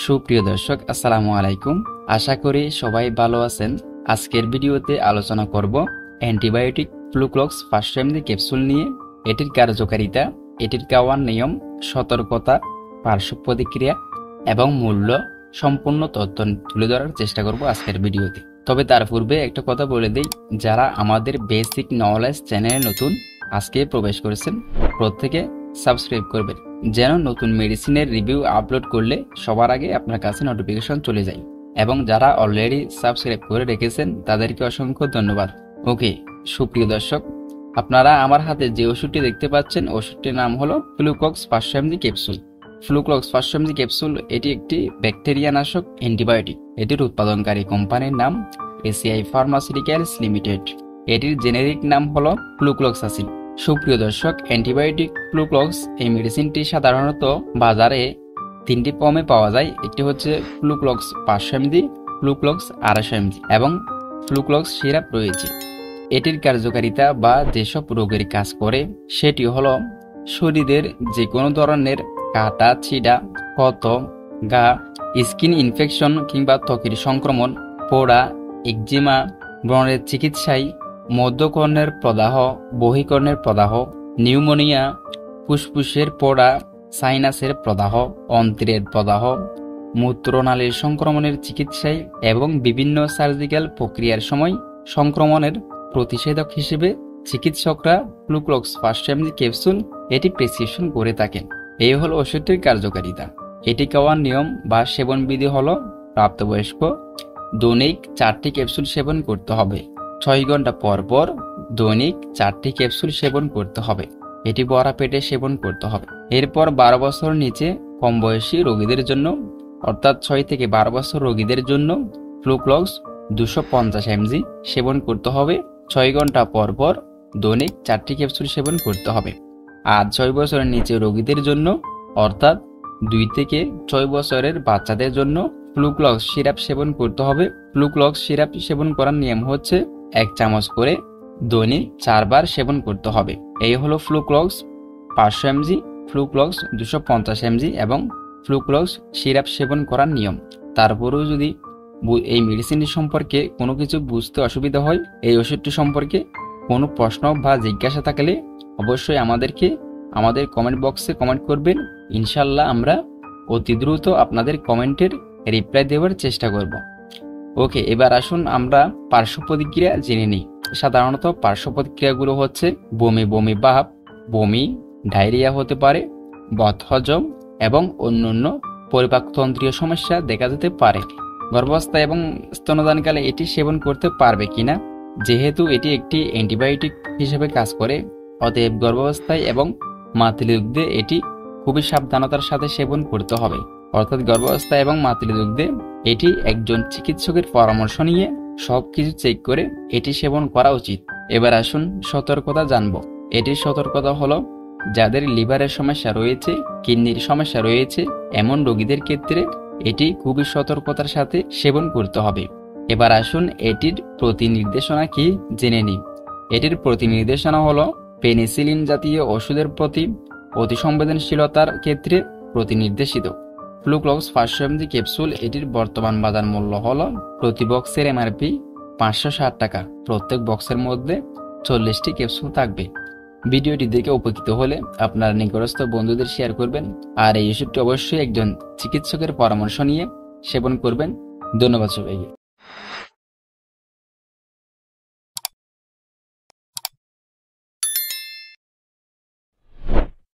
সুপ্রিয় দর্শক, আসসালামু আলাইকুম। আশা করি সবাই ভালো আছেন। আজকের ভিডিওতে আলোচনা করব অ্যান্টিবায়োটিক ফ্লুক্লক্স ফার্স্ট এমজি ক্যাপসুল নিয়ে। এটির কার্যকারিতা, এটির খাওয়ার নিয়ম, সতর্কতা, পার্শ্ব প্রতিক্রিয়া এবং মূল্য সম্পূর্ণ তথ্য তুলে ধরার চেষ্টা করব আজকের ভিডিওতে। তবে তার পূর্বে একটা কথা বলে দিই, যারা আমাদের বেসিক নলেজ চ্যানেলে নতুন আজকে প্রবেশ করেছেন, প্রত্যেকে সাবস্ক্রাইব করবেন যেন নতুন মেডিসিনের রিভিউ আপলোড করলে সবার আগে আপনার কাছে নোটিফিকেশন চলে যায়। এবং যারা অলরেডি সাবস্ক্রাইব করে রেখেছেন তাদেরকে অসংখ্য ধন্যবাদ। ওকে সুপ্রিয় দর্শক, আপনারা আমার হাতে যে ওষুধটি দেখতে পাচ্ছেন, ওষুধটির নাম হলো Fluclox first MG capsule. Fluclox first MG capsule এটি একটি ব্যাকটেরিয়া নাশক অ্যান্টিবায়োটিক। এটির উৎপাদনকারী কোম্পানির নাম এসিআই ফার্মাসিউটিক্যালস লিমিটেড। এটির জেনেরিক নাম হলো ফ্লুক্লক্সাসিন। সুপ্রিয় দর্শক, অ্যান্টিবায়োটিক ফ্লুক্লক্স এই মেডিসিনটি সাধারণত বাজারে তিনটি ফর্মে পাওয়া যায়। একটি হচ্ছে ফ্লুক্লক্স 500 এমজি, ফ্লুক্লক্স 250 এমজি এবং ফ্লুক্লক্স সিরাপ রয়েছে। এটির কার্যকারিতা বা যেসব রোগের কাজ করে সেটি হলো শরীরের যে কোনো ধরনের কাটা, ছিঁড়া, ক্ষত, ঘা, স্কিন ইনফেকশন কিংবা ত্বকের সংক্রমণ, পোড়া, একজিমা, ব্রণের চিকিৎসায়, মধ্যকর্ণের প্রদাহ, বহিকর্ণের প্রদাহ, নিউমোনিয়া, ফুসফুসের পোড়া, সাইনাসের প্রদাহ, অন্ত্রের প্রদাহ, মূত্রনালীর সংক্রমণের চিকিৎসায় এবং বিভিন্ন সার্জিক্যাল প্রক্রিয়ার সময় সংক্রমণের প্রতিষেধক হিসেবে চিকিৎসকরা ফ্লুক্লক্স ফার্স্ট এমজি ক্যাপসুল এটি প্রেসক্রিপশন করে থাকেন। এই হলো ওষুধটির কার্যকারিতা। এটি খাওয়ার নিয়ম বা সেবন বিধি হলো প্রাপ্তবয়স্ক দৈনিক 4টি ক্যাপসুল সেবন করতে হবে। 6 ঘন্টা পর পর দৈনিক 4টি ক্যাপসুল সেবন করতে হবে। এটি ভরা পেটে সেবন করতে হবে। এরপর 12 বছর নিচে কম বয়সী রোগীদের জন্য, অর্থাৎ 6 থেকে 12 বছর রোগীদের জন্য ফ্লুক্লক্স 250 এমজি সেবন করতে হবে। 6 ঘন্টা পর পর দৈনিক 4টি ক্যাপসুল সেবন করতে হবে। আর 6 বছরের নিচে রোগীদের জন্য, অর্থাৎ 2 থেকে 6 বছরের বাচ্চাদের জন্য ফ্লুক্লক্স সিরাপ সেবন করতে হবে। ফ্লুক্লক্স সিরাপ সেবন করার নিয়ম হচ্ছে 1 চামচ করে দৈনিক 4 বার সেবন করতে হবে। এই হলো ফ্লুক্লক্স 500 এমজি, ফ্লুক্লক্স 250 এমজি এবং ফ্লুক্লক্স সিরাপ সেবন করার নিয়ম। তারপরেও যদি এই মেডিসিনটি সম্পর্কে কোনো কিছু বুঝতে অসুবিধা হয়, এই ওষুধটি সম্পর্কে কোনো প্রশ্ন বা জিজ্ঞাসা থাকলে অবশ্যই আমাদের কমেন্ট বক্সে কমেন্ট করবেন। ইনশাল্লাহ আমরা অতি দ্রুত আপনাদের কমেন্টের রিপ্লাই দেওয়ার চেষ্টা করব। ওকে, এবার আসুন আমরা পার্শ্ব প্রতিক্রিয়া জেনে নিই। সাধারণত পার্শ্ব প্রতিক্রিয়াগুলো হচ্ছে বমি বমি ভাব, বমি, ডায়রিয়া হতে পারে, বদহজম এবং অন্যান্য পরিপাকতন্ত্রীয় সমস্যা দেখা যেতে পারে। গর্ভাবস্থায় এবং স্তনদানকালে এটি সেবন করতে পারবে কিনা? যেহেতু এটি একটি অ্যান্টিবায়োটিক হিসেবে কাজ করে, অতএব গর্ভাবস্থায় এবং মাতৃদুগ্ধে এটি খুবই সাবধানতার সাথে সেবন করতে হবে। অর্থাৎ গর্ভাবস্থায় এবং মাতৃদুগ্ধে এটি একজন চিকিৎসকের পরামর্শ নিয়ে সবকিছু চেক করে এটি সেবন করা উচিত। এবার আসুন সতর্কতা জানব। এটির সতর্কতা হলো যাদের লিভারের সমস্যা রয়েছে, কিডনির সমস্যা রয়েছে, এমন রোগীদের ক্ষেত্রে এটি খুবই সতর্কতার সাথে সেবন করতে হবে। এবার আসুন এটির প্রতি নির্দেশনা কি জেনে নিই। এটির প্রতি নির্দেশনা হলো পেনিসিলিন জাতীয় ওষুধের প্রতি অতি সংবেদনশীলতার ক্ষেত্রে প্রতি নির্দেশিত। ফ্লুক্লক্স 500 এমজি ক্যাপসুল এটির বর্তমান বাজার মূল্য হলো প্রতি বক্সের এমআরপি 560 টাকা। প্রত্যেক বক্সের মধ্যে 40টি ক্যাপসুল থাকবে। ভিডিওটি দেখে উপকৃত হলে আপনার নিকটস্থ বন্ধুদের শেয়ার করবেন। আর এই ওষুধটি অবশ্যই একজন চিকিৎসকের পরামর্শ নিয়ে সেবন করবেন। ধন্যবাদ সবাইকে।